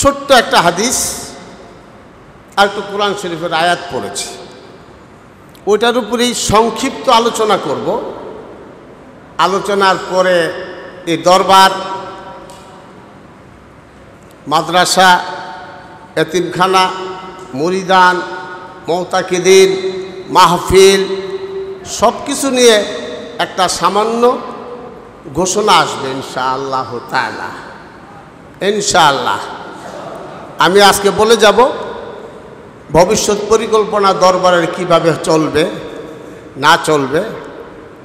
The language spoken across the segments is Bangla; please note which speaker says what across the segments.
Speaker 1: ছোট্ট একটা হাদিস আর একটু কোরআন শরীফের আয়াত পড়েছি, ওইটার উপরেই সংক্ষিপ্ত আলোচনা করব। আলোচনার পরে এই দরবার, মাদ্রাসা, এতিমখানা, মুরিদান, মওতাকিদিন, মাহফিল সব কিছু নিয়ে একটা সামান্য ঘোষণা আসবে ইনশাআল্লাহ তাআলা। ইনশাআল্লাহ আমি আজকে বলে যাব ভবিষ্যৎ পরিকল্পনা দরবারের কিভাবে চলবে না চলবে,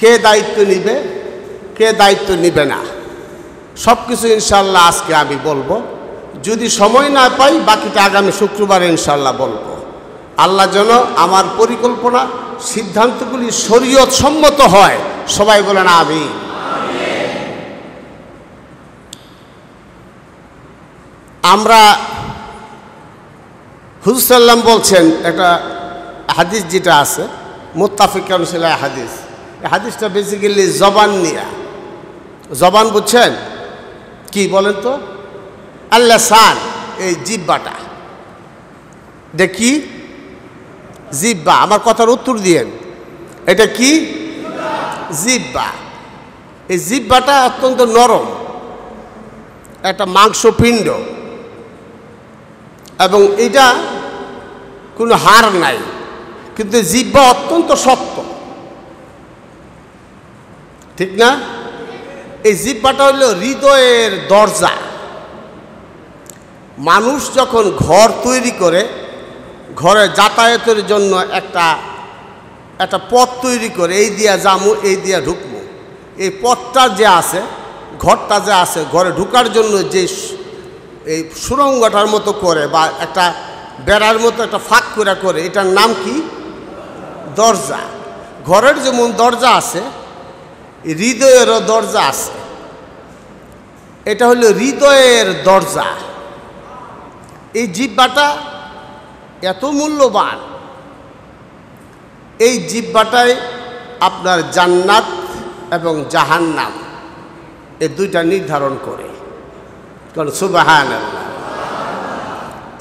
Speaker 1: কে দায়িত্ব নিবে কে দায়িত্ব নিবে না, সব কিছু ইনশাআল্লাহ আজকে আমি বলবো। যদি সময় না পাই বাকিটা আগামী শুক্রবারে ইনশাআল্লাহ বলবো। আল্লাহ যেন আমার পরিকল্পনা সিদ্ধান্তগুলি শরীয়ত সম্মত হয়, সবাই বলেন আমিন। আমরা হুজুর সাল্লাম বলছেন, একটা হাদিস যেটা আছে মুত্তাফিকুন আলাইহি হাদিস, এই হাদিসটা বেসিক্যালি জবান নিয়া। জবান বুঝছেন কি বলেন তো? আল্লাহ সান, এই জিহ্বাটা দেখি, জিহ্বা, আমার কথার উত্তর দিয়েন, এটা কি? জিহ্বা। এই জিহ্বাটা অত্যন্ত নরম একটা মাংসপিণ্ড, এবং এটা কোনো হাড় নাই, কিন্তু জিহ্বা অত্যন্ত শক্ত, ঠিক না? এই জিহ্বাটা হলো হৃদয়ের দরজা। মানুষ যখন ঘর তৈরি করে, ঘরে যাতায়াতের জন্য একটা পথ তৈরি করে, এই দিয়া যামু এই দিয়া ঢুকবো, এই পথটা যে আছে, ঘরটা যে আছে, ঘরে ঢুকার জন্য যে এই সুড়ঙ্গটার মতো করে বা একটা বেড়ার মতো একটা ফাঁক করে, এটার নাম কি? দরজা। ঘরের যেমন দরজা আছে, হৃদয়েরও দরজা আছে। এটা হলো হৃদয়ের দরজা। এই জিহ্বাটা এত মূল্যবান, এই জিহ্বাটায় আপনার জান্নাত এবং জাহান্নাম এই দুইটা নির্ধারণ করে। কারণ সুবহানাল্লাহ,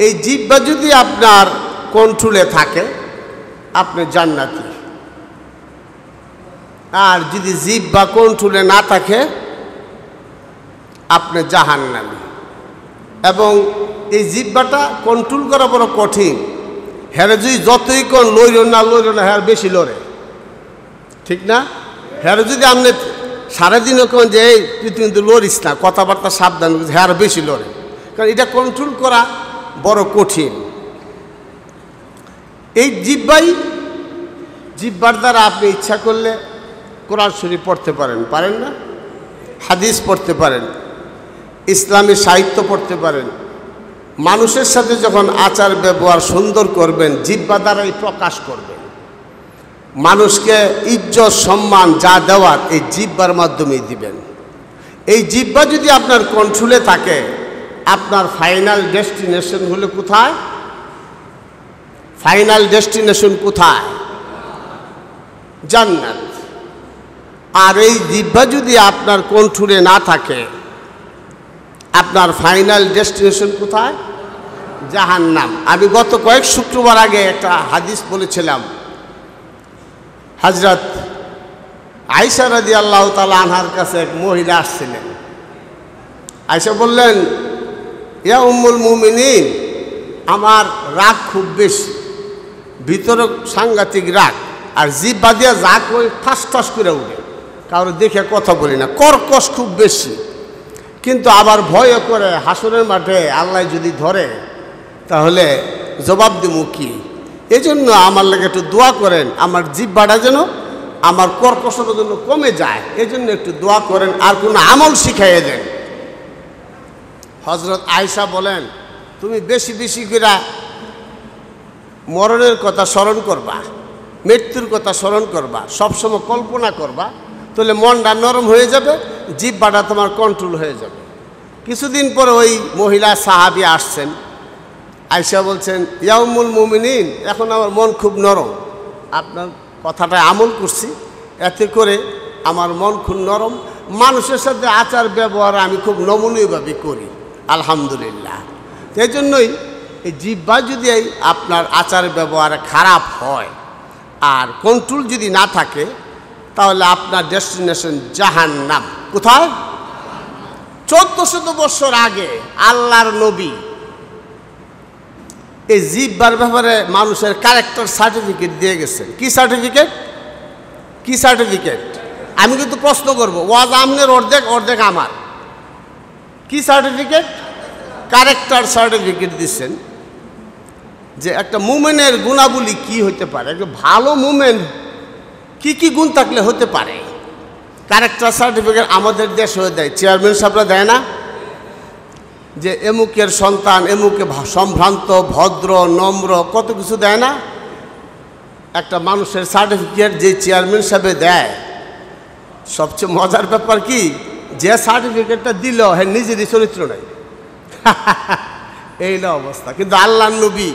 Speaker 1: এই জিহ্বা যদি আপনার কন্ট্রোলে থাকে আপনি জান্নাতি, আর যদি জিহ্বা কন্ট্রোলে না থাকে আপনি জাহান্নামী। এবং এই জিহ্বাটা কন্ট্রোল করা বড় কঠিন। হ্যাঁ যদি যতই কোন লইল না হ্যাঁ বেশি লড়ে, ঠিক না? হ্যাঁ যদি আপনি সারাদিনও কোন যে এই তুই কিন্তু লড়িস না, কথাবার্তা সাবধান, হ্যাঁ বেশি লড়ে, কারণ এটা কন্ট্রোল করা বড় কঠিন। এই জিহ্বার দ্বারা আপনি ইচ্ছা করলে কোরআন শরীফ পড়তে পারেন, পারেন না? হাদিস পড়তে পারেন, ইসলামী সাহিত্য পড়তে পারেন। মানুষের সাথে যখন আচার ব্যবহার সুন্দর করবেন, জিহ্বা দ্বারাই প্রকাশ করবেন। মানুষকে ইজ্জত সম্মান যা দেওয়ার এই জিহ্বার মাধ্যমেই দিবেন। এই জিহ্বা যদি আপনার কন্ট্রোলে থাকে, আপনার ফাইনাল ডেস্টিনেশন হলো কোথায়? ফাইনাল ডেস্টিনেশন কোথায়? জান্নাত। আর এই জিহ্বা যদি আপনার কন্ট্রোলে না থাকে, আপনার ফাইনাল ডেস্টিনেশন কোথায়? জাহান্নাম। আমি গত কয়েক শুক্রবার আগে একটা হাদিস বলেছিলাম। হযরত আয়েশা রাদিয়াল্লাহু তাআলা আনহার কাছে এক মহিলা আসছিলেন। আয়েশা বললেন, ইয়া উম্মুল মুমিনিন, আমার রাগ খুব বেশি, ভিতরে সাংঘাতিক রাগ, আর জিহ্বা দিয়া যা কই ঠাস ঠাস করে উঠে, কারো দেখে কথা বলি না, কর্কশ খুব বেশি। কিন্তু আবার ভয় করে হাসরের মাঠে আল্লাহ যদি ধরে তাহলে জবাব দিব কি? এজন্য আমার লাগে একটু দোয়া করেন, আমার জিহ্বাটা যেন আমার কর্কশতার জন্য কমে যায়, এজন্য একটু দোয়া করেন, আর কোনো আমল শিখাইয়ে দেন। হযরত আয়েশা বলেন, তুমি বেশি বেশি করে মরণের কথা স্মরণ করবা, মৃত্যুর কথা স্মরণ করবা, সবসময় কল্পনা করবা, তাহলে মনটা নরম হয়ে যাবে, জিহ্বাটা তোমার কন্ট্রোল হয়ে যাবে। কিছুদিন পরে ওই মহিলা সাহাবী আসছেন, আয়েশা বলছেন, ইয়া উম্মুল মুমিনিন, এখন আমার মন খুব নরম, আপনার কথাটা আমল করছি, এতে করে আমার মন খুব নরম, মানুষের সাথে আচার ব্যবহার আমি খুব নমনীয়ভাবে করি, আলহামদুলিল্লাহ। এই জন্যই এই জিহ্বা যদি আপনার আচার ব্যবহার খারাপ হয় আর কন্ট্রোল যদি না থাকে তাহলে আপনার ডেস্টিনেশন জাহান্নাম। কোথায়? 1400 বছর আগে আল্লাহর নবী এই জিহ্বার ব্যাপারে মানুষের ক্যারেক্টার সার্টিফিকেট দিয়ে গেছেন। কি সার্টিফিকেট? কি সার্টিফিকেট? আমি কিন্তু প্রশ্ন করব, ওয়াজ আমনের অর্ধেক অর্ধেক আমার। কি সার্টিফিকেট? ক্যারেক্টার সার্টিফিকেট দিচ্ছেন যে একটা মুমেনের গুণাবলী কি হতে পারে, একটা ভালো মুমেন কি কি গুণ থাকলে হতে পারে। ক্যারেক্টার সার্টিফিকেট আমাদের দেশে দেয়, চেয়ারম্যান সাহেবরা দেয় না, যে এমুকের সন্তান, এমুকে সম্ভ্রান্ত, ভদ্র, নম্র, কত কিছু দেয় না। একটা মানুষের সার্টিফিকেট যে চেয়ারম্যান সাহেব দেয়, সবচেয়ে মজার ব্যাপার কি, যে সার্টিফিকেটটা দিল হ্যাঁ নিজেরই চরিত্র নাই। এই না অবস্থা। কিন্তু আল্লাহর নবী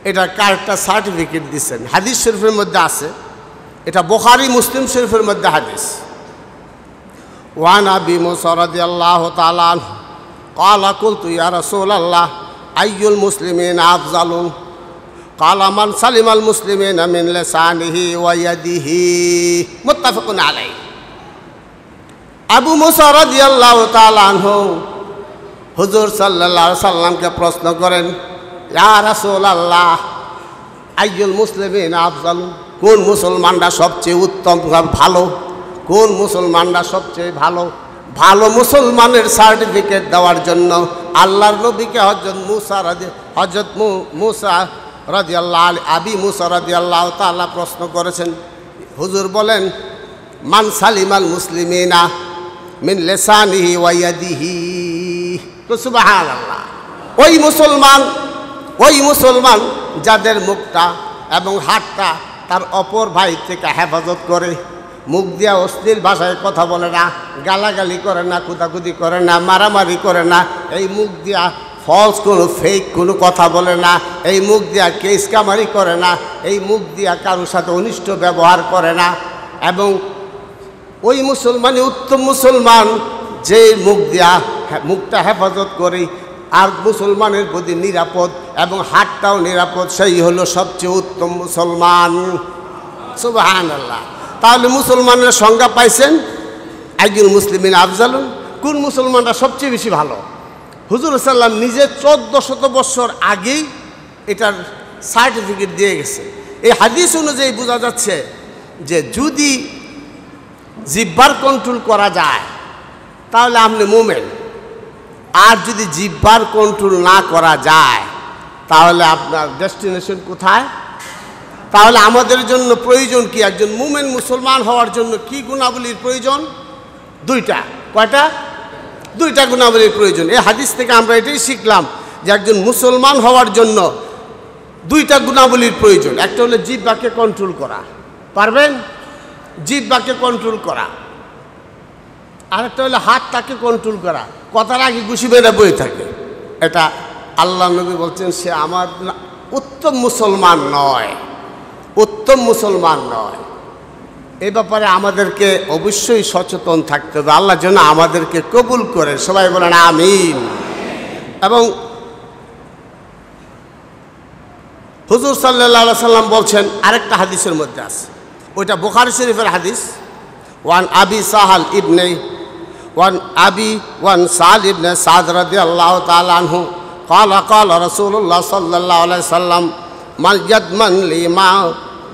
Speaker 1: এটা ক্যারেক্টার সার্টিফিকেট দিচ্ছেন। হাদিস শরীফের মধ্যে আছে, এটা বুখারী মুসলিম শরীফের মধ্যে হাদিস। ওয়ান আবি মুসা রাদিয়াল্লাহু তাআলা আনহু ক্বালা কুলতু ইয়া রাসূলাল্লাহ আইয়ুল মুসলিমিনা আফযালু ক্বালা মান সালিমাল মুসলিমিনা মিন লিসানিহি ওয়া ইয়াদিহি মুত্তাফাকুন আলাইহি। আবু মুসা রাদিয়াল্লাহু তাআলা আনহু হুজুর সাল্লাল্লাহু আলাইহি সাল্লামকে প্রশ্ন করেন, ইয়া রাসূলাল্লাহ আইয়ুল মুসলিমিনা আফযালু, কোন মুসলমানরা সবচেয়ে উত্তম ভালো, কোন মুসলমানরা সবচেয়ে ভালো। ভালো মুসলমানের সার্টিফিকেট দেওয়ার জন্য আল্লাহর নবীকে হযরত মুসা রাদিয়াল্লাহু আবি মুসা রাদিয়াল্লাহু তাআলা প্রশ্ন করেছেন। হুজুর বলেন, মান সালিমাল মুসলিমিনা মিন লিসানিহি ওয়া ইয়াদিহি। তো সুবহানাল্লাহ, ওই মুসলমান যাদের মুখটা এবং হাতটা তার অপর ভাই থেকে হেফাজত করে, মুখ দিয়া অশ্লীল ভাষায় কথা বলে না, গালাগালি করে না, কুদাকুদি করে না, মারামারি করে না, এই মুখ দিয়া ফলস কোনো ফেক কোনো কথা বলে না, এই মুখ দিয়া কেস কামারি করে না, এই মুখ দিয়া কারোর সাথে অনিষ্ট ব্যবহার করে না। এবং ওই মুসলমানই উত্তম মুসলমান যে মুখ দিয়া মুখটা হেফাজত করে আর মুসলমানের প্রতি নিরাপদ এবং হাতটাও নিরাপদ, সেই হলো সবচেয়ে উত্তম মুসলমান। সুবহানাল্লাহ। তাহলে মুসলমানের সংজ্ঞা পাইছেন, একজন মুসলিমিন আফজালুন, কোন মুসলমানরা সবচেয়ে বেশি ভালো। হুজুর সাল্লাম নিজে 1400 বছর আগেই এটার সার্টিফিকেট দিয়ে গেছে। এই হাদিস অনুযায়ী বোঝা যাচ্ছে যে যদি জিহ্বার কন্ট্রোল করা যায় তাহলে আপনি মুমিন, আর যদি জিহ্বার কন্ট্রোল না করা যায় তাহলে আপনার ডেস্টিনেশন কোথায়। তাহলে আমাদের জন্য প্রয়োজন কি, একজন মুমিন মুসলমান হওয়ার জন্য কি গুণাবলীর প্রয়োজন? দুইটা। কয়টা? দুইটা গুণাবলীর প্রয়োজন। এই হাদিস থেকে আমরা এটাই শিখলাম যে একজন মুসলমান হওয়ার জন্য দুইটা গুণাবলীর প্রয়োজন। একটা হলো জিহ্বাকে কন্ট্রোল করা, পারবেন? জিহ্বাকে কন্ট্রোল করা। আরেকটা হলো হাতটাকে কন্ট্রোল করা, কথার আগে ঘুষি বেড়ে বয়ে থাকে। এটা আল্লাহ নবী বলছেন সে আমার উত্তম মুসলমান নয়, উত্তম মুসলমান নয়। এই ব্যাপারে আমাদেরকে অবশ্যই সচেতন থাকতে হবে। আল্লাহ যেন আমাদেরকে কবুল করে, সবাই বলেন আমিন। এবং হুজুর সাল্লাল্লাহু আলাইহি সাল্লাম বলছেন আরেকটা হাদিসের মধ্যে আছে, ওইটা বুখারী শরীফের হাদিস। ওয়ান আবি সাহাল ইবনে ওয়ান সাল ইবনে সাদ রাদিয়াল্লাহু তাআলা আনহু ক্বালা ক্বালা রাসূলুল্লাহ সাল্লাল্লাহু আলাইহি সাল্লাম মান ইয়াদমান লিমা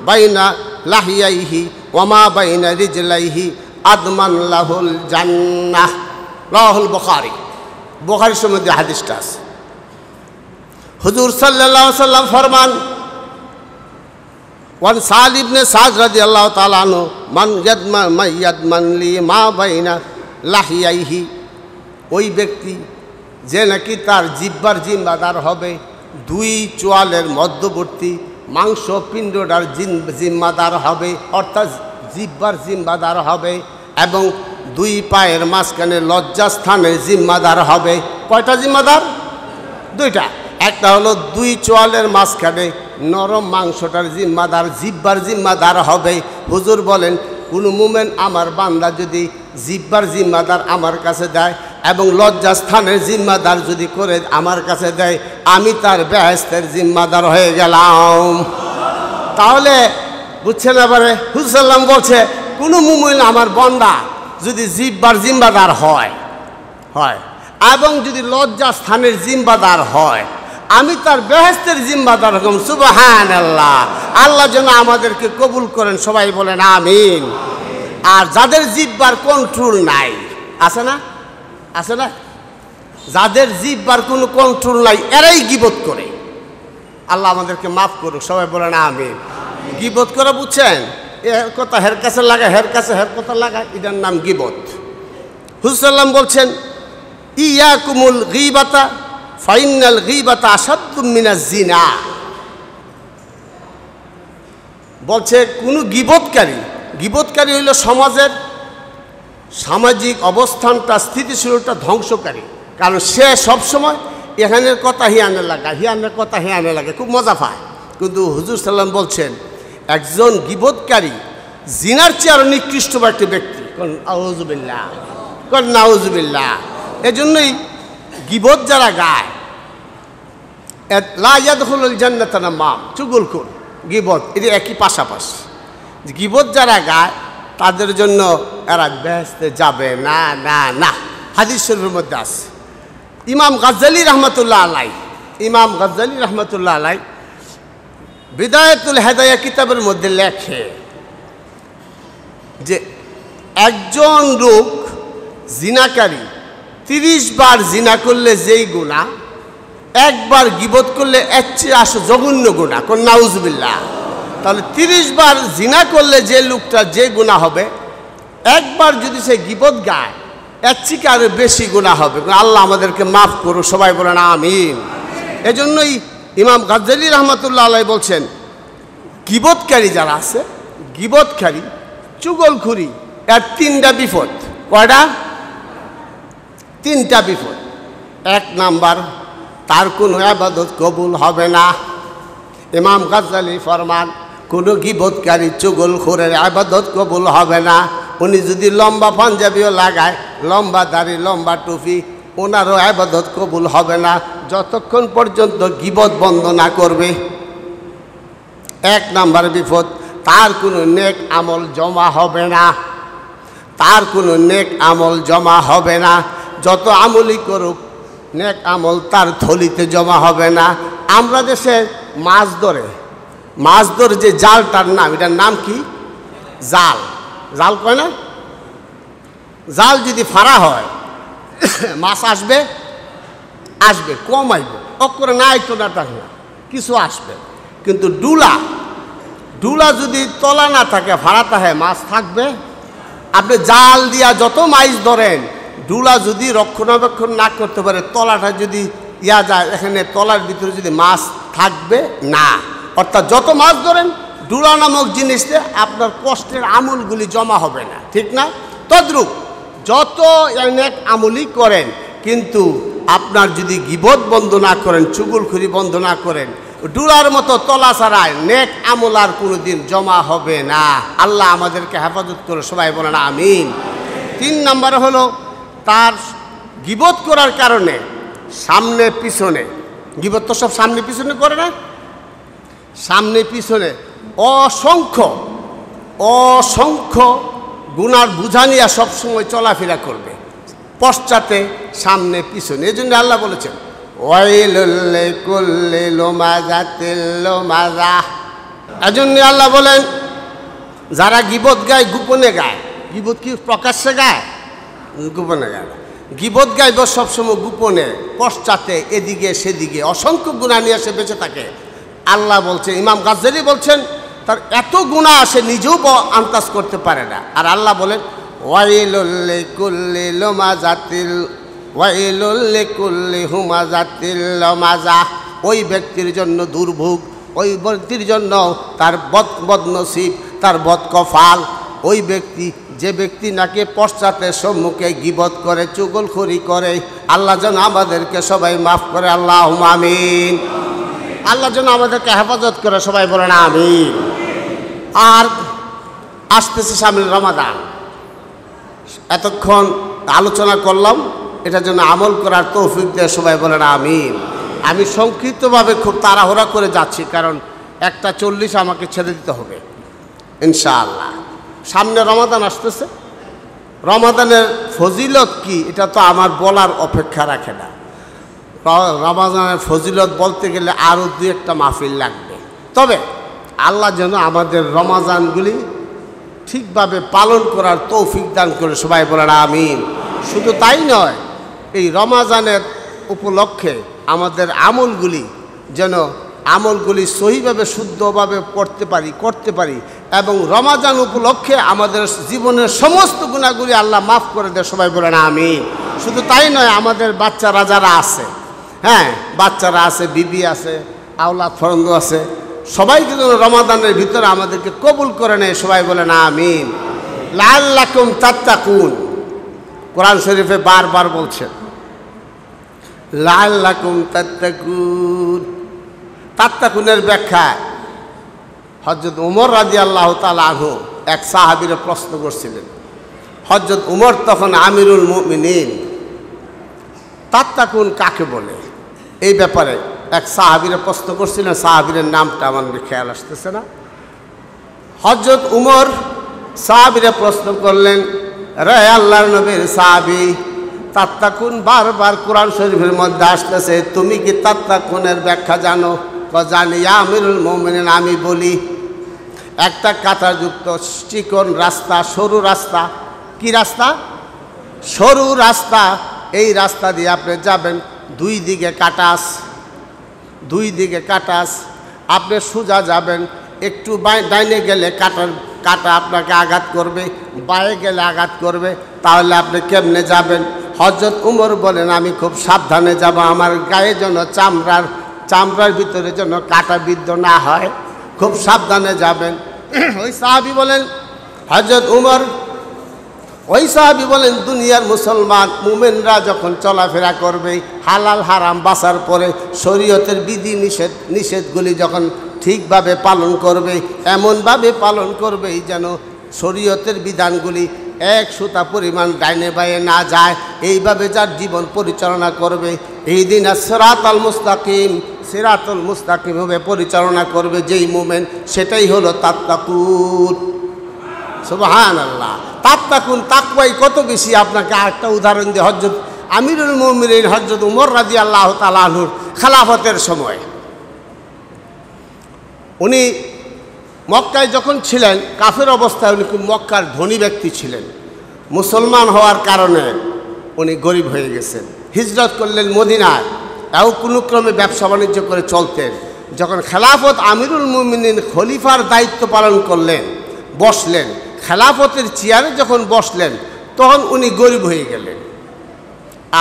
Speaker 1: বাইনা লাহিয়াইহি ওয়া মা বাইনা রিজলাইহি আদমান লাহুল জান্নাহ। রাওয়াহুল বুখারী। বুখারীর মধ্যে হাদিসটা আছে। হুজুর সাল্লাল্লাহু আলাইহি সাল্লাম ফরমান, ওয়ান সাল ইবনে সাদ রাদিয়াল্লাহু তাআলা আনহু মান ইয়াদমান লিমা বাইনা লাহিয়াইহি, ওই ব্যক্তি যে নাকি তার জিহ্বার জিম্মাদার হবে, দুই চোয়ালের মধ্যবর্তী মাংস পিণ্ডটার জিম্মাদার হবে, অর্থাৎ জিহ্বার জিম্মাদার হবে, এবং দুই পায়ের মাঝখানে লজ্জাস্থানের জিম্মাদার হবে। কয়টা জিম্মাদার? দুইটা। একটা হলো দুই চোয়ালের মাঝখানে নরম মাংসটার জিম্মাদার, জিহ্বার জিম্মাদার হবে। হুজুর বলেন, কোনো মুমিন আমার বান্দা যদি জিহ্বার জিম্মাদার আমার কাছে দেয় এবং লজ্জাস্থানের জিম্মাদার যদি করে আমার কাছে দেয়, আমি তার বেহেশতের জিম্মাদার হয়ে গেলাম। তাহলে বুঝছেন, এবারে হুসাল্লাম বলছে কোনো মুমিন আমার বান্দা যদি জিব্বার জিম্মাদার হয় এবং যদি লজ্জাস্থানের জিম্মাদার হয়, আমি তার বেহেশতের জিম্মাদার হলাম। সুবহানাল্লাহ। আল্লাহ যেন আমাদেরকে কবুল করেন, সবাই বলেন আমিন। আর যাদের জিব্বার কন্ট্রোল নাই, আছে না, আছে না, যাদের জিব্বার কোনো কন্ট্রোল নাই, এরাই গীবত করে। আল্লাহ আমাদেরকে মাফ করুক, সবাই বলেন আমিন। গীবত করে বুঝছেন, এর কথা হের কাছে লাগায়, হের কাছে হের কথা লাগায়, এটার নাম গীবত। হুসাল্লাম বলছেন ইয়াকুমুল গীবাতা ফাইনাল গীবাতা আসাদ্দু মিনাজ জিনা। বলছে কোনো গীবতকারী হইল সমাজের সামাজিক অবস্থানটা, স্থিতিশীলতা ধ্বংসকারী। কারণ সে সবসময় এখানের কথা হিয়ানে লাগায়, হিয়ানের কথা হিয়ানে লাগে, খুব মজা পায়। কিন্তু হুজুর সাল্লাম বলছেন একজন গীবতকারী জিনার চেয়ে আরো নিকৃষ্ট একটি ব্যক্তি। আউযুবিল্লাহ, নাউযুবিল্লাহ। এজন্যই গীবত যারা গায়, লা ইয়াদখুলুল জান্নাতা নামাম, চুগলখোর, গীবত, এটি একই পাশাপাশি। গীবত যারা গায় তাদের জন্য এরা বেহেশতে যাবে না, না, না। হাদিস শরীফের মধ্যে আছে। ইমাম গাজ্জালী রহমতুল্লাহ আলাই বিদায়াতুল হেদায়া কিতাবের মধ্যে লেখে যে একজন লোক জিনাকারী 30 বার জিনা করলে যেই গুনাহ, একবার গীবত করলে এর চেয়ে জঘন্য গুনাহ। কোন নাউজুবিল্লাহ। তাহলে 30 বার জিনা করলে যে লোকটা যে গুনাহ হবে, একবার যদি সে গীবত গায় এর থেকে আরো বেশি গুনাহ হবে। আল্লাহ আমাদেরকে মাফ করুক, সবাই বলেন আমিন। এজন্যই ইমাম গাজ্জালী রহমতুল্লাহ আলাই বলছেন গীবতকারী যারা আছে, গীবতকারী, চুগলখুরি, এর 3টা বিপদ। কয়টা? 3টা বিপদ। 1 নাম্বার, তার কোনো ইবাদত কবুল হবে না। ইমাম গাজ্জালী ফরমান কোনো গীবতকারী চুগলখোরের ইবাদত কবুল হবে না। উনি যদি লম্বা পাঞ্জাবিও লাগায়, লম্বা দাড়ি, লম্বা টুপি, ওনারও ইবাদত কবুল হবে না যতক্ষণ পর্যন্ত গীবত বন্ধ না করবে। 1 নাম্বার বিপদ, তার কোনো নেক আমল জমা হবে না। তার কোনো নেক আমল জমা হবে না। যত আমলই করুক, নেক আমল তার থলিতে জমা হবে না। আমরা দেশে মাছ ধরে যে জালটার নাম, এটার নাম কি? জাল। জাল কয় না? জাল যদি ফাড়া হয় মাছ আসবে, কম আইবে, অক্ষরে না আইতো না, কিছু আসবে। কিন্তু ডুলা যদি তলা না থাকে, ফাড়া থাকে, মাছ থাকবে। আপনি জাল দিয়া যত মাছ ধরেন, ডুলা যদি রক্ষণাবেক্ষণ না করতে পারে, তলাটা যদি যায়, এখানে তলার ভিতরে যদি মাছ থাকবে না। অর্থাৎ যত মাছ ধরেন, ডুলা নামক জিনিসে আপনার কষ্টের আমলগুলি জমা হবে না, ঠিক না? তদ্রূপ যত নেক আমলই করেন, কিন্তু আপনার যদি গীবত বন্ধ না করেন, চুগলখুরি বন্ধ না করেন, ডুলার মতো তলা ছাড়ায় নেক আমল আর কোনোদিন জমা হবে না। আল্লাহ আমাদেরকে হেফাজত করে, সবাই বলেন আমিন। 3 নাম্বার হলো তার গীবত করার কারণে সামনে পিছনে, গীবত তো সব সামনে পিছনে করে না, সামনে পিছনে অসংখ্য গুনার বুঝা নিয়ে সবসময় চলাফেরা করবে, পশ্চাতে সামনে পিছনে। এই জন্য আল্লাহ বলেছেন ওয়াইলুল লিকুল্লি লুমাযাতিল লুমাযা। এজন্য আল্লাহ বলেন যারা গীবত গায় গোপনে গায়, গীবত কি প্রকাশ্যে গায়? গোপনে গায়। গীবত গাইব সবসময় গোপনে, পশ্চাতে, এদিকে সেদিকে, অসংখ্য গুনাহ নিয়ে সে বেঁচে থাকে। আল্লাহ বলছেন, ইমাম গাজ্জালী বলছেন তার এত গুনাহ সে নিজেও আন্দাজ করতে পারে না। আর আল্লাহ বলেন ওয়াইলুল লিকুল্লি লুমাযাতিল ওয়াইলুল লিকুল্লি হুমাযাতিল লুমাযা। ওই ব্যক্তির জন্য দুর্ভোগ, ওই ব্যক্তির জন্য তার বদনসিব, তার বদকফাল। ওই ব্যক্তি, যে ব্যক্তি নাকি পশ্চাতে সম্মুখে গীবত করে, চুগলখড়ি করে। আল্লাহ যেন আমাদেরকে সবাই মাফ করে, আল্লাহুম্মা আমিন। আল্লাহ যেন আমাদেরকে হেফাজত করে, সবাই বলেন আমিন। আর আসতেছে সামনে রমাদান। এতক্ষণ আলোচনা করলাম এটার জন্য আমল করার তৌফিক দেয়, সবাই বলেন আমিন। আমি সংক্ষিপ্তভাবে খুব তাড়াহুড়া করে যাচ্ছি, কারণ 1:40 আমাকে ছেড়ে দিতে হবে ইনশাআল্লাহ। সামনে রমাদান আসতেছে, রমাদানের ফজিলত কি এটা তো আমার বলার অপেক্ষা রাখে না। রমাদানের ফজিলত বলতে গেলে আরও 2-1টা মাহফিল লাগবে। তবে আল্লাহ যেন আমাদের রমাদানগুলি ঠিকভাবে পালন করার তৌফিক দান করে, সবাই বলেন আমিন। শুধু তাই নয়, এই রমাদানের উপলক্ষে আমাদের আমলগুলি সহিভাবে শুদ্ধভাবে করতে পারি এবং রমাদান উপলক্ষে আমাদের জীবনের সমস্ত গুনাহগুলি আল্লাহ মাফ করে দেয়, সবাই বলেন আমিন। শুধু তাই নয়, আমাদের বাচ্চারা যারা আছে, বাচ্চারা আছে, বিবি আছে, আওলাদ ফরন্দ আছে, সবাইকে যেন রমাদানের ভিতরে আমাদেরকে কবুল করে নেয়, সবাই বলেন আমিন। লাআল্লাকুম তাত্তাকুন, কোরআন শরীফে বারবার বলছেন লাআল্লাকুম তাত্তাকুন। তাত্তাকুনের ব্যাখ্যা হযরত উমর রাদিয়াল্লাহু তাআলা আনহু এক সাহাবীরে প্রশ্ন করছিলেন। হযরত উমর তখন আমিরুল মুমিনিন, তাত্তাকুন কাকে বলে এই ব্যাপারে এক সাহাবীরে প্রশ্ন করছিলেন। সাহাবীর নামটা আমার খেয়াল আসতেছে না। হযরত উমর সাহাবীরে প্রশ্ন করলেন, রে আল্লাহর নবীর সাহাবী, তাত্তাকুন বারবার কোরআন শরীফের মধ্যে আসতেছে, তুমি কি তাত্তাকুনের ব্যাখ্যা জানো? জানি ইয়া আমিরুল মুমিনিন, আমি বলি একটা কাঁটাযুক্ত চিকন রাস্তা, সরু রাস্তা। কি রাস্তা? সরু রাস্তা। এই রাস্তা দিয়ে আপনি যাবেন, দুই দিকে কাটাস, আপনি সোজা যাবেন, একটু ডাইনে গেলে কাটা আপনাকে আঘাত করবে, বাঁয়ে গেলে আঘাত করবে, তাহলে আপনি কেমনে যাবেন? হযরত উমর বলেন, আমি খুব সাবধানে যাব, আমার গায়ে যেন চামড়ার ভিতরে যেন কাটা বিদ্ধ না হয়, খুব সাবধানে যাবেন। ওই সাহাবী বলেন, হযরত উমর ওই সাহাবী বলেন, দুনিয়ার মুসলমান মুমিনরা যখন চলাফেরা করবে, হালাল হারাম বাছার পরে শরীয়তের বিধি নিষেধগুলি যখন ঠিকভাবে পালন করবে, এমনভাবে পালন করবে যেন শরীয়তের বিধানগুলি এক সুতা পরিমাণ ডাইনে বাঁয়ে না যায়, এইভাবে যার জীবন পরিচালনা করবে, এই দিন সিরাতুল মুস্তাকিম ভাবে পরিচালনা করবে যেই মুমিন, সেটাই হলো তাত্তাকুন। সুবহানাল্লাহ। তাত্তাকুন, তাকওয়াই কত বেশি। আপনাকে আরেকটা উদাহরণ দিয়ে, হযরত আমিরুল মুমিনিন হযরত উমর রাদিয়াল্লাহু তাআলা আনহুর খেলাফতের সময় উনি মক্কায় যখন ছিলেন, কাফের অবস্থায় উনি মক্কার ধনী ব্যক্তি ছিলেন। মুসলমান হওয়ার কারণে উনি গরিব হয়ে গেছেন, হিজরত করলেন মদিনায়, এও কোনো ক্রমে ব্যবসা বাণিজ্য করে চলতেন। যখন খেলাফত আমিরুল মুমিনিন খলিফার দায়িত্ব পালন করলেন, বসলেন, খেলাফতের চেয়ারে যখন বসলেন, তখন উনি গরিব হয়ে গেলেন।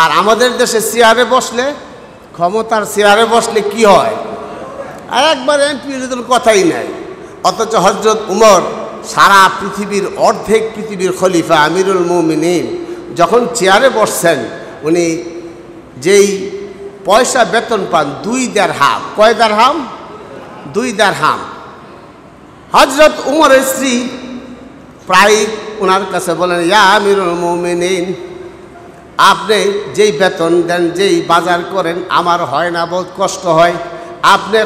Speaker 1: আর আমাদের দেশে চেয়ারে বসলে, ক্ষমতার চেয়ারে বসলে কি হয়? আর একবার এমপির কথাই নাই। অথচ হযরত উমর সারা পৃথিবীর অর্ধেক পৃথিবীর খলিফা আমিরুল মুমিনিন যখন চেয়ারে বসছেন, উনি যেই পয়সা বেতন পান 2 দিরহাম। কয় দিরহাম? 2 দিরহাম। হযরত উমরের স্ত্রী প্রায় ওনার কাছে বলেন, ইয়া আমিরুল মুমিনিন, আপনি যেই বেতন দেন, যেই বাজার করেন, আমার হয় না, বহুত কষ্ট হয়। আপনি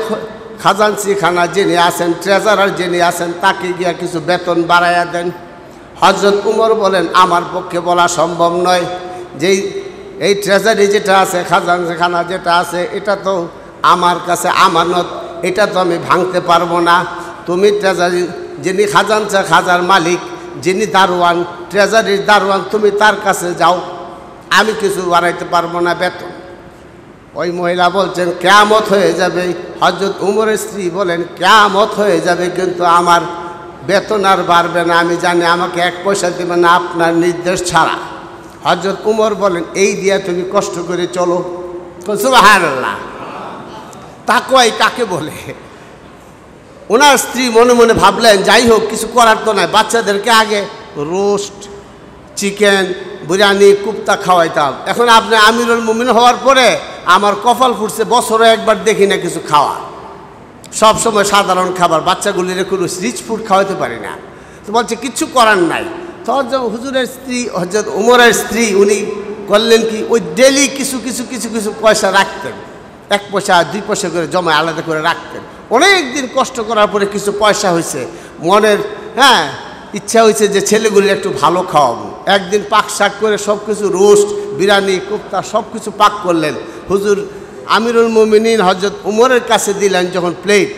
Speaker 1: খাজানচিখানা যিনি আছেন, ট্রেজারার যিনি আছেন, তাকে গিয়া কিছু বেতন বাড়াইয়া দেন। হযরত উমর বলেন, আমার পক্ষে বলা সম্ভব নয়। যেই এই ট্রেজারি যেটা আছে, খাজানচিখানা যেটা আছে, এটা তো আমার কাছে আমানত, এটা তো আমি ভাঙতে পারবো না। তুমি ট্রেজারি যিনি খাজার মালিক, যিনি দারোয়ান, ট্রেজারির দারোয়ান, তুমি তার কাছে যাও, আমি কিছু বাড়াইতে পারবো না বেতন। ওই মহিলা বলছেন, কিয়ামত হয়ে যাবে। হযরত উমরের স্ত্রী বলেন, কিয়ামত হয়ে যাবে, কিন্তু আমার বেতন আর বাড়বে না, আমি জানি আমাকে 1 পয়সা দেবে না আপনার নির্দেশ ছাড়া। হযরত উমর বলেন, এই দিয়া তুমি কষ্ট করে চলো। সুবহানাল্লাহ। তাকওয়াই কাকে বলে? ওনার স্ত্রী মনে মনে ভাবলেন, যাই হোক, কিছু করার তো নাই, বাচ্চাদেরকে আগে রোস্ট, চিকেন, বিরিয়ানি, কুপ্তা খাওয়াইতাম। এখন আপনি আমিরুল মুমিন হওয়ার পরে আমার কপাল ফুটছে, বছরে একবার দেখি না কিছু খাওয়া, সবসময় সাধারণ খাবার, বাচ্চাগুলির কোনো রিচ ফুড খাওয়াতে পারি না। তো বলছে কিচ্ছু করার নাই। তখন হুজুরের স্ত্রী, হযরত উমরের স্ত্রী, উনি করলেন কি, ওই ডেলি কিছু কিছু কিছু কিছু পয়সা রাখতেন, 1 পয়সা 2 পয়সা করে জমা আলাদা করে রাখতেন। অনেক দিন কষ্ট করার পরে কিছু পয়সা হয়েছে, মনের ইচ্ছা হয়েছে যে ছেলেগুলি একটু ভালো খাওয়াবো। একদিন পাক শাক করে সব কিছু রোস্ট, বিরিয়ানি, কোপ্তা সব কিছু পাক করলেন। হুজুর আমিরুল মুমিনিন হযরত উমরের কাছে দিলেন যখন প্লেট,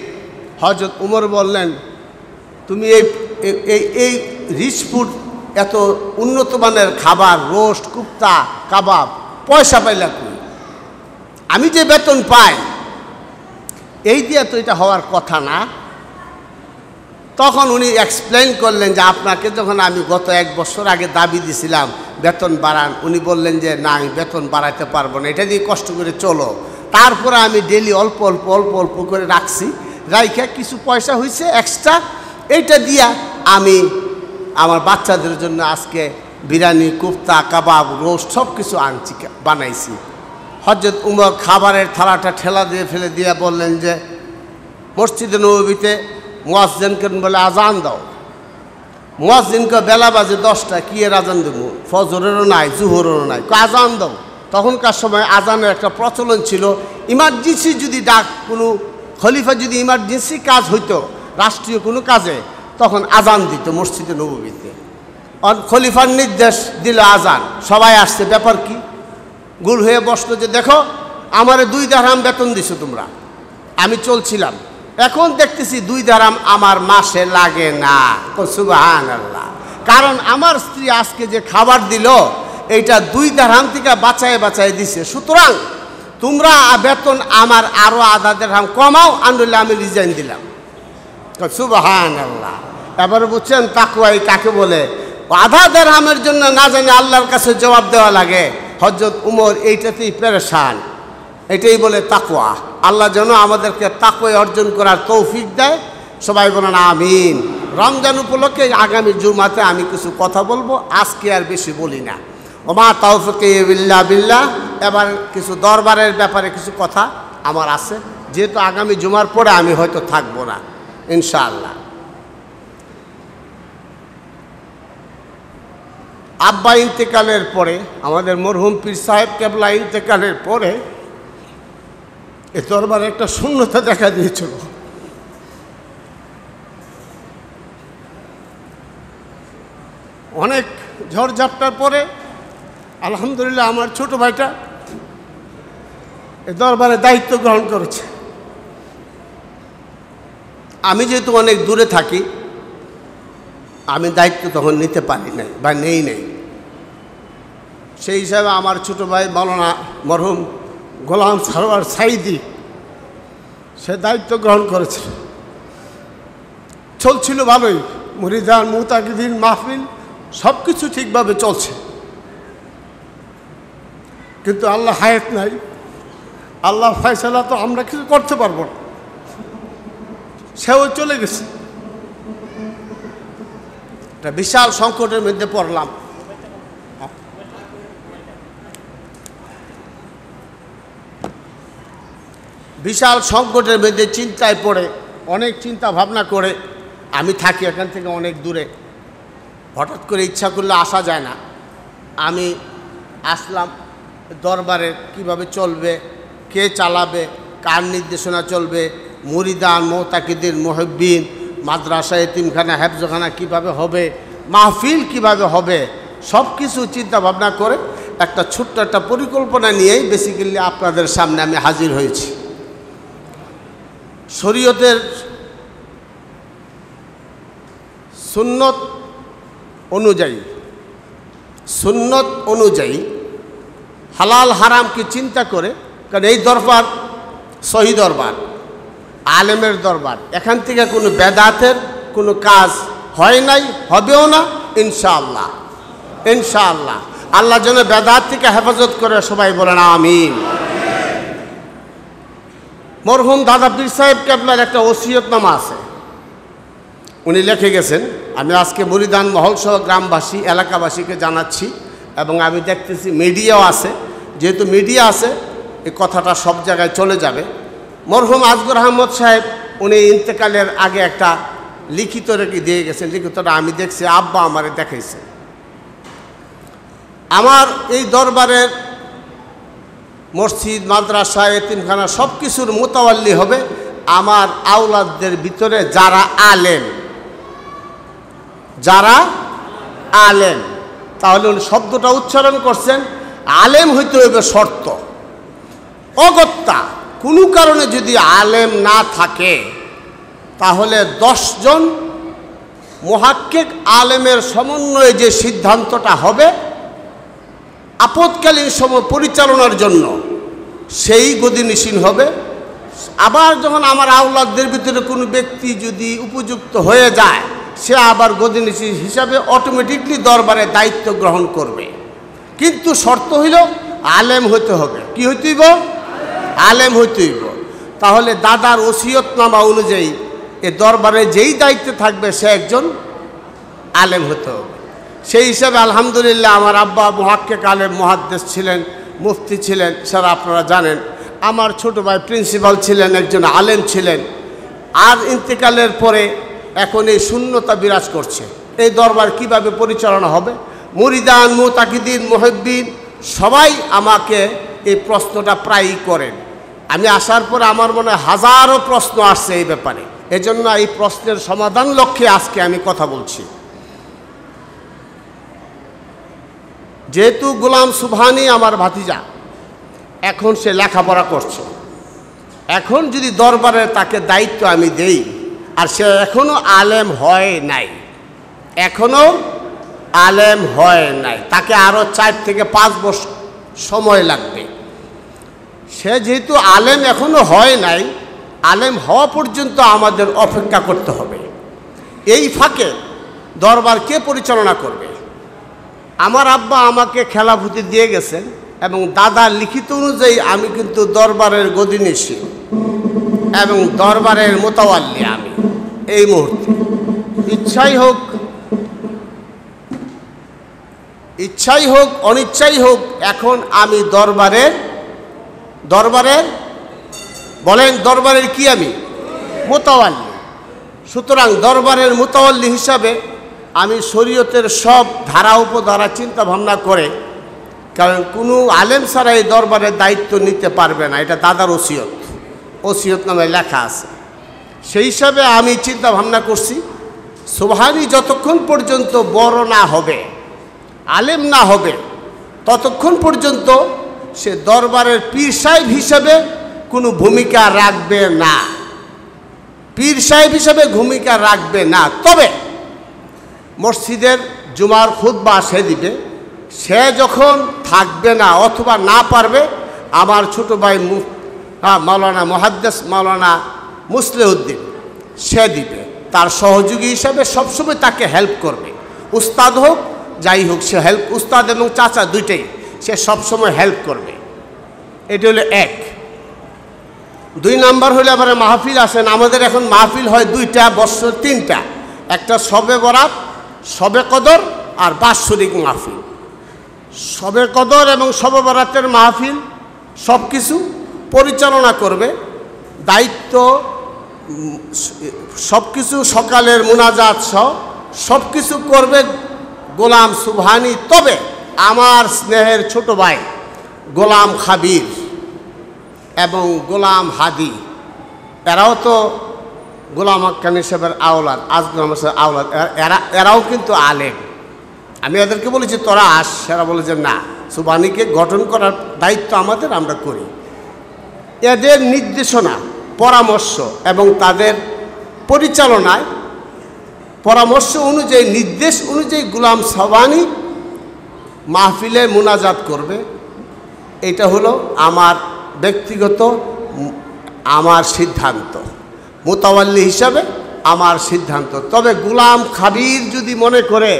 Speaker 1: হযরত উমর বললেন, তুমি এই রিচ ফুড, এত উন্নত মানের খাবার, রোস্ট, কুপ্তা, কাবাব পয়সা পাইলা কই? আমি যে বেতন পাই এই দিয়ে তো এটা হওয়ার কথা না। তখন উনি এক্সপ্লেইন করলেন যে আপনাকে যখন আমি গত 1 বছর আগে দাবি দিছিলাম বেতন বাড়ান, উনি বললেন যে না, আমি বেতন বাড়াইতে পারবো না, এটা দিয়ে কষ্ট করে চলো। তারপরে আমি ডেলি অল্প অল্প অল্প অল্প করে রাখছি, রাইখা কিছু পয়সা হয়েছে এক্সট্রা, এইটা দিয়া আমি আমার বাচ্চাদের জন্য আজকে বিরিয়ানি, কোপ্তা, কাবাব, রোস্ট সব কিছু আনছি, বানাইছি। হযরত উমর খাবারের থালাটা ঠেলা দিয়ে ফেলে দিয়ে বললেন যে মসজিদে নববীতে মুয়াজ্জিনকে বলে আজান দাও। মুয়াজ্জিনকে বেলা বাজে 10টা, কি এর আজান দেবো? ফজরেরও নাই, জুহরেরও নাই, আজান দাও। তখনকার সময় আজানের একটা প্রচলন ছিল, ইমার্জেন্সি যদি কোনো খলিফা যদি ইমার্জেন্সি কাজ হইতো, রাষ্ট্রীয় কোনো কাজে, তখন আজান দিত মসজিদে নববীতে। খলিফার নির্দেশ দিল আজান, সবাই আসছে, ব্যাপার কি? গুল হয়ে বসলো যে দেখো আমারে 2 দিরহাম বেতন দিছো তোমরা, আমি চলছিলাম, এখন দেখতেছি 2 দিরহাম আমার মাসে লাগে না। সুবহানাল্লাহ। কারণ আমার স্ত্রী আজকে যে খাবার দিল এইটা 2 দিরহাম থেকে বাঁচায় বাঁচায় দিছে, সুতরাং তোমরা বেতন আমার আরো আধা দিরহাম কমাও, আনলে আমি রিজাইন দিলাম। সুবহানাল্লাহ। এবারে বুঝছেন তাকওয়াই কাকে বলে? আধা দিরহামের জন্য না জানি আল্লাহর কাছে জবাব দেওয়া লাগে। হযরত উমর এইটাতেই পেরেশান, এটাই বলে তাকওয়া। আল্লাহ যেন আমাদেরকে তাকওয়া অর্জন করার তৌফিক দেয়। সবাই বলেন আমিন। রমজান উপলক্ষে আগামী জুমাতে আমি কিছু কথা বলবো, আজকে আর বেশি বলি না। ওমা তাওফিকি ইল্লা বিল্লাহ। এবার কিছু দরবারের ব্যাপারে কিছু কথা আমার আছে, যেহেতু আগামী জুমার পরে আমি হয়তো থাকবো না ইনশাআল্লাহ। আব্বা ইন্তেকালের পরে, আমাদের মরহুম পীর সাহেব কেবলা ইন্তেকালের পরে এ দরবারে একটা শূন্যতা দেখা দিয়েছিল। অনেক ঝড়ঝাপটার পরে আলহামদুলিল্লাহ আমার ছোট ভাইটা এ দরবারে দায়িত্ব গ্রহণ করেছে। আমি যেহেতু অনেক দূরে থাকি, আমি দায়িত্ব তখন নিতে পারি নাই বা নেই নাই। সেই হিসাবে আমার ছোট ভাই মাওলানা মরহুম গোলাম সারোয়ার সাইদি সে দায়িত্ব গ্রহণ করেছে। চলছিল ভালোই, মুরিদান, মুতাকিদিন, মাহফিল সব কিছু ঠিকভাবে চলছে, কিন্তু আল্লাহ হায়াত নাই, আল্লাহর ফয়সালা তো আমরা কিছু করতে পারবো না। সেও চলে গেছে। একটা বিশাল সংকটের মধ্যে পড়লাম। বিশাল সংকটের মধ্যে চিন্তায় পড়ে, অনেক চিন্তা ভাবনা করে, আমি থাকি এখান থেকে অনেক দূরে, হঠাৎ করে ইচ্ছা করলে আসা যায় না। আমি আসলাম দরবারে, কিভাবে চলবে, কে চালাবে, কার নির্দেশনা চলবে, মুরিদান, মুতাকিদিন, মুহিব্বিন, মাদ্রাসা, এতিমখানা, হেফজখানা কিভাবে হবে, মাহফিল কিভাবে হবে, সব কিছু চিন্তা ভাবনা করে একটা ছোট্ট একটা পরিকল্পনা নিয়েই বেসিক্যালি আপনাদের সামনে আমি হাজির হয়েছি। শরীয়তের সুন্নত অনুযায়ী হালাল হারামকে চিন্তা করে, কারণ এই দরবার সহি দরবার, আলেমের দরবার, এখান থেকে কোনো বেদাতের কোনো কাজ হয় নাই, হবেও না ইনশাআল্লাহ। ইনশাআল্লাহ আল্লাহ যেন বেদাত থেকে হেফাজত করে, সবাই বলেন আমিন। মরহুম দাদা পীর সাহেব কেবলার একটা ওসিয়তনামা আছে, উনি লিখে গেছেন। আমি আজকে মুরিদান মহল সহ গ্রামবাসী, এলাকাবাসীকে জানাচ্ছি, এবং আমি দেখতেছি মিডিয়াও আছে, যেহেতু মিডিয়া আছে এই কথাটা সব জায়গায় চলে যাবে। মরহুম আজগর আহমদ সাহেব উনি ইন্তেকালের আগে একটা লিখিত রেখে দিয়ে গেছেন। লিখিতটা আমি দেখছি, আব্বা আমারে দেখাইছে। আমার এই দরবারের মসজিদ, মাদ্রাসা, এতিমখানা সব কিছুর মোতাওয়াল্লি হবে আমার আওলাদদের ভিতরে যারা আলেম, যারা আলেম। তাহলে উনি শব্দটা উচ্চারণ করছেন, আলেম হইতে হইবে শর্ত। অগত্যা কোনো কারণে যদি আলেম না থাকে তাহলে 10 জন মুহাক্কিক আলেমের সমন্বয়ে যে সিদ্ধান্তটা হবে আপৎকালীন সময় পরিচালনার জন্য, সেই গদিনিসীন হবে। আবার যখন আমার আওলাদদের ভিতরে কোনো ব্যক্তি যদি উপযুক্ত হয়ে যায়, সে আবার গদিনিসীন হিসাবে অটোমেটিকলি দরবারে দায়িত্ব গ্রহণ করবে। কিন্তু শর্ত হইল আলেম হইতে হবে। কি হইতে হইব? আলেম হইতে হইব। তাহলে দাদার ওসিয়তনামা অনুযায়ী এ দরবারে যেই দায়িত্বে থাকবে সে একজন আলেম হতে হবে। সেই হিসাবে আলহামদুলিল্লাহ আমার আব্বা মুহাক্কিক আলেম, মুহাদ্দিস ছিলেন, মুফতি ছিলেন, স্যার আপনারা জানেন। আমার ছোট ভাই প্রিন্সিপাল ছিলেন, একজন আলেম ছিলেন। আর ইন্তেকালের পরে এখন এই শূন্যতা বিরাজ করছে। এই দরবার কিভাবে পরিচালনা হবে? মুরিদান, মুতাকিদিন, মুহিব্বিন সবাই আমাকে এই প্রশ্নটা প্রায়ই করেন। আমি আসার পরে আমার মনে হয় হাজারো প্রশ্ন আসছে এই ব্যাপারে। এজন্য এই প্রশ্নের সমাধান লক্ষ্যে আজকে আমি কথা বলছি। যেহেতু গোলাম সুবহানি আমার ভাতিজা, এখন সে লেখাপড়া করছে, এখন যদি দরবারে তাকে দায়িত্ব আমি দেই, আর সে এখনো আলেম হয় নাই, এখনো আলেম হয় নাই, তাকে আরও 4 থেকে 5 বছর সময় লাগবে। সে যেহেতু আলেম এখনো হয় নাই, আলেম হওয়া পর্যন্ত আমাদের অপেক্ষা করতে হবে। এই ফাঁকে দরবার কে পরিচালনা করবে? আমার আব্বা আমাকে খেলাফতি দিয়ে গেছেন এবং দাদার লিখিত অনুযায়ী আমি কিন্তু দরবারের গদিনিসীন এবং দরবারের মোতাওয়াল্লি আমি এই মুহূর্তে। ইচ্ছাই হোক অনিচ্ছাই হোক, এখন আমি দরবারের বলেন দরবারের কি? আমি মোতাওয়াল্লি। সুতরাং দরবারের মোতাওয়াল্লি হিসাবে আমি শরীয়তের সব ধারা উপধারা চিন্তা ভাবনা করে, কারণ কোনো আলেম ছাড়া এই দরবারের দায়িত্ব নিতে পারবে না, এটা দাদার ওসিয়ত নামে লেখা আছে। সেই হিসাবে আমি চিন্তা ভাবনা করছি, সুবহানি যতক্ষণ পর্যন্ত বড় না হবে, আলেম না হবে, ততক্ষণ পর্যন্ত সে দরবারের পীর সাহেব হিসেবে কোনো ভূমিকা রাখবে না, পীর সাহেব হিসেবে ভূমিকা রাখবে না। তবে মসজিদের জুমার খুতবা সে দিবে। সে যখন থাকবে না অথবা না পারবে, আমার ছোট ভাই মাওলানা মুহাদ্দিস মাওলানা মুসলিউদ্দিন সে দিবে। তার সহযোগী হিসাবে সবসময় তাকে হেল্প করবে। উস্তাদ হোক যাই হোক, সে হেল্প, উস্তাদ এবং চাচা দুইটাই, সে সবসময় হেল্প করবে। এটি হলো 1। 2 নাম্বার হলে আবার মাহফিল আসেন। আমাদের এখন মাহফিল হয় 2টা, বছর 3টা। একটা শবে বরাত, শবে কদর আর বাৎসরিক মাহফিল। শবে কদর এবং শবে বরাতের মাহফিল সব কিছু পরিচালনা করবে, দায়িত্ব সব কিছু, সকালের মুনাজাত সব কিছু করবে গোলাম সুবহানি। তবে আমার স্নেহের ছোট ভাই গোলাম খাবির এবং গোলাম হাদি, এরাও তো গোলাম হাক্কানি সাহেবের আওলাদ, আজগর সাহেবের আওলাদ, এরাও কিন্তু আলেম। আমি এদেরকে বলেছি তোরা আস, এরা বলে যে না, সুবহানিকে গঠন করার দায়িত্ব আমাদের, আমরা করি। এদের নির্দেশনা, পরামর্শ এবং তাদের পরিচালনায় পরামর্শ অনুযায়ী, নির্দেশ অনুযায়ী গোলাম সুবহানি মাহফিলে মুনাজাত করবে। এটা হলো আমার ব্যক্তিগত আমার সিদ্ধান্ত, মোতাওয়াল্লি হিসাবে আমার সিদ্ধান্ত। তবে গোলাম খাবির যদি মনে করে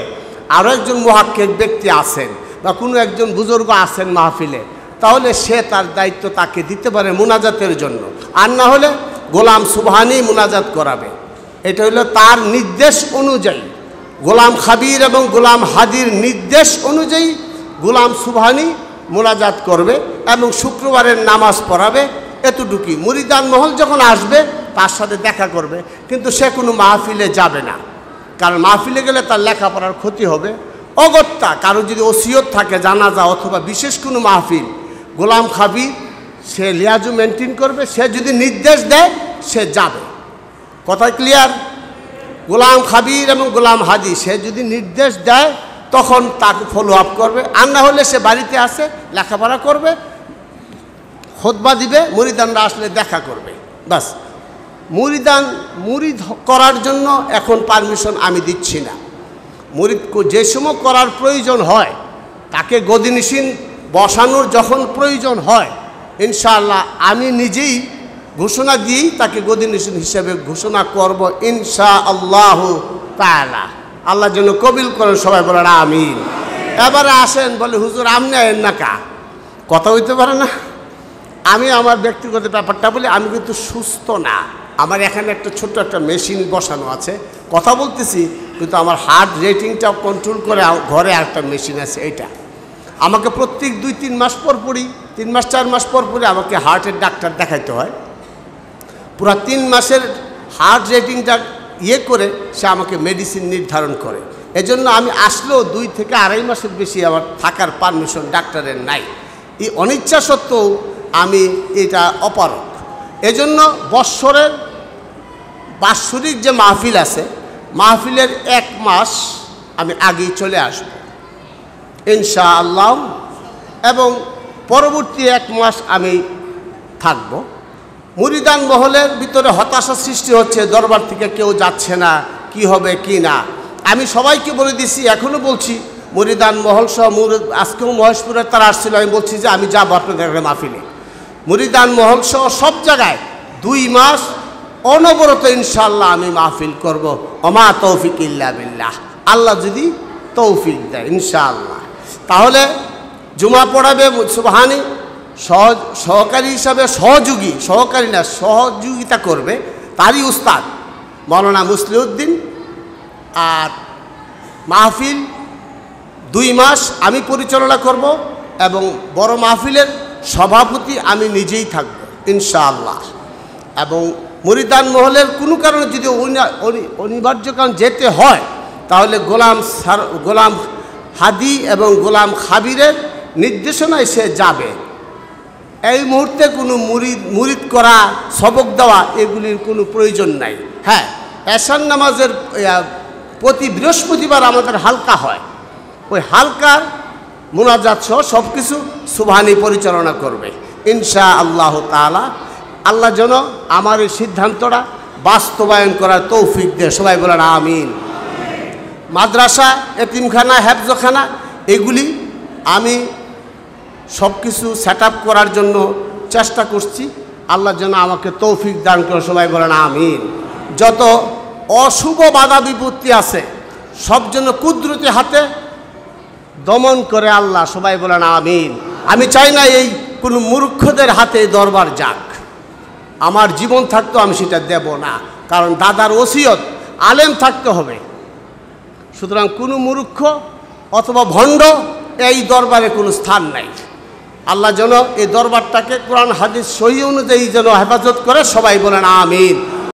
Speaker 1: আরও একজন মুহাক্কিক ব্যক্তি আছেন বা কোনো একজন বুজুর্গ আছেন মাহফিলে, তাহলে সে তার দায়িত্ব তাকে দিতে পারে মুনাজাতের জন্য, আর না হলে গোলাম সুবহানি মুনাজাত করাবে। এটা হলো তার নির্দেশ অনুযায়ী, গোলাম খাবির এবং গোলাম হাদির নির্দেশ অনুযায়ী গোলাম সুবহানি মুনাজাত করবে এবং শুক্রবারের নামাজ পড়াবে। এতটুকুই। মুরিদান মহল যখন আসবে তার সাথে দেখা করবে, কিন্তু সে কোনো মাহফিলে যাবে না, কারণ মাহফিলে গেলে তার লেখাপড়ার ক্ষতি হবে। অগত্যা কারো যদি ওসিয়ত থাকে জানাজা অথবা বিশেষ কোনো মাহফিল, গোলাম খাবির সে লিয়াজু মেনটেন করবে, সে যদি নির্দেশ দেয় সে যাবে। কথা ক্লিয়ার? গোলাম খাবির এবং গোলাম হাদি সে যদি নির্দেশ দেয় তখন তাকে ফলো আপ করবে, আর না হলে সে বাড়িতে আসে লেখাপড়া করবে, খুতবা দিবে, মুরিদানরা আসলে দেখা করবে, বাস। মুরিদ করার জন্য এখন পারমিশন আমি দিচ্ছি না। মুরিদ যে সময় করার প্রয়োজন হয়, তাকে গদিনিসীন বসানোর যখন প্রয়োজন হয়, ইনশাআল্লাহ আমি নিজেই ঘোষণা দিয়েই তাকে গদিনিসীন হিসেবে ঘোষণা করব ইনশাআল্লাহ তাআলা। আল্লাহ যেন কবিল করেন, সবাই বলেন আমিন। এবারে আসেন, বলে হুজুর আমনে আইন না কা, কথা হইতে পারে না। আমি আমার ব্যক্তিগত ব্যাপারটা বলি, আমি কিন্তু সুস্থ না। আমার এখানে একটা ছোট্ট একটা মেশিন বসানো আছে, কথা বলতেছি, কিন্তু আমার হার্ট রেটিংটা কন্ট্রোল করে ঘরে একটা মেশিন আছে। এইটা আমাকে প্রত্যেক 2-3 মাস পর পরই, 3 মাস 4 মাস পর পরই আমাকে হার্টের ডাক্তার দেখাইতে হয়। পুরো 3 মাসের হার্ট রেটিংটা করে সে আমাকে মেডিসিন নির্ধারণ করে। এজন্য আমি আসলেও 2 থেকে 2.5 মাসের বেশি আমার থাকার পারমিশন ডাক্তারের নাই। এই অনিচ্ছা সত্ত্বেও আমি এটা অপারক। এজন্য বৎসরের বাৎসরিক যে মাহফিল আছে, মাহফিলের 1 মাস আমি আগেই চলে আসব ইনশাআল্লাহ, এবং পরবর্তী 1 মাস আমি থাকব। মুরিদান মহলের ভিতরে হতাশা সৃষ্টি হচ্ছে, দরবার থেকে কেউ যাচ্ছে না, কি হবে কি না। আমি সবাইকে বলে দিছি, এখনও বলছি, মুরিদান মহল সহ আজকেও মহেশপুরে তারা আসছিল, আমি বলছি যে আমি যাবো আপনাদের মাহফিলে। মুরিদান মহল সহ সব জায়গায় 2 মাস অনবরত ইনশাআল্লাহ আমি মাহফিল করব। ওমা তৌফিক ইল্লা বিল্লাহ, আল্লাহ যদি তৌফিক দেয় ইনশাআল্লাহ। তাহলে জুমা পড়াবে সুবহানি, সহকারী হিসাবে সহকারী না, সহযোগিতা করবে তারই উস্তাদ মৌলানা মুসলিউদ্দিন। আর মাহফিল 2 মাস আমি পরিচালনা করব, এবং বড় মাহফিলের সভাপতি আমি নিজেই থাকব ইনশাআল্লাহ। এবং মুরিদান মহলের কোনো কারণে যদি অনিবার্য কারণ যেতে হয়, তাহলে গোলাম হাদি এবং গোলাম খাবিরের নির্দেশনায় সে যাবে। এই মুহূর্তে কোনো মুরিদ করা, সবক দেওয়া এগুলির কোনো প্রয়োজন নাই। হ্যাঁ, এশার নামাজের প্রতি বৃহস্পতিবার আমাদের হালকা হয়, ওই হালকার মুনাজাত সহ সব কিছু সুবহানি পরিচালনা করবে ইনশাআল্লাহ তাআলা। আল্লাহ যেন আমার এই সিদ্ধান্তটা বাস্তবায়ন করার তৌফিক দেয়, সবাই বলেন আমিন। মাদ্রাসা, এতিমখানা, হেফজখানা এগুলি আমি সব কিছু সেট আপ করার জন্য চেষ্টা করছি। আল্লাহ যেন আমাকে তৌফিক দান করে, সবাই বলেন আমিন। যত অশুভ বাধা বিপত্তি আছে সব জন্য কুদরতি হাতে দমন করে আল্লাহ, সবাই বলেন আমিন। আমি চাই না এই কোনো মূর্খদের হাতে দরবার যাক। আমার জীবন থাকতো আমি সেটা দেব না, কারণ দাদার ওসিয়ত আলেম থাকতে হবে। সুতরাং কোনো মূর্খ অথবা ভণ্ড এই দরবারে কোনো স্থান নাই। আল্লাহ যেন এই দরবারটাকে কোরআন হাদিস সহি অনুযায়ী যেন হেফাজত করে, সবাই বলেন আমিন।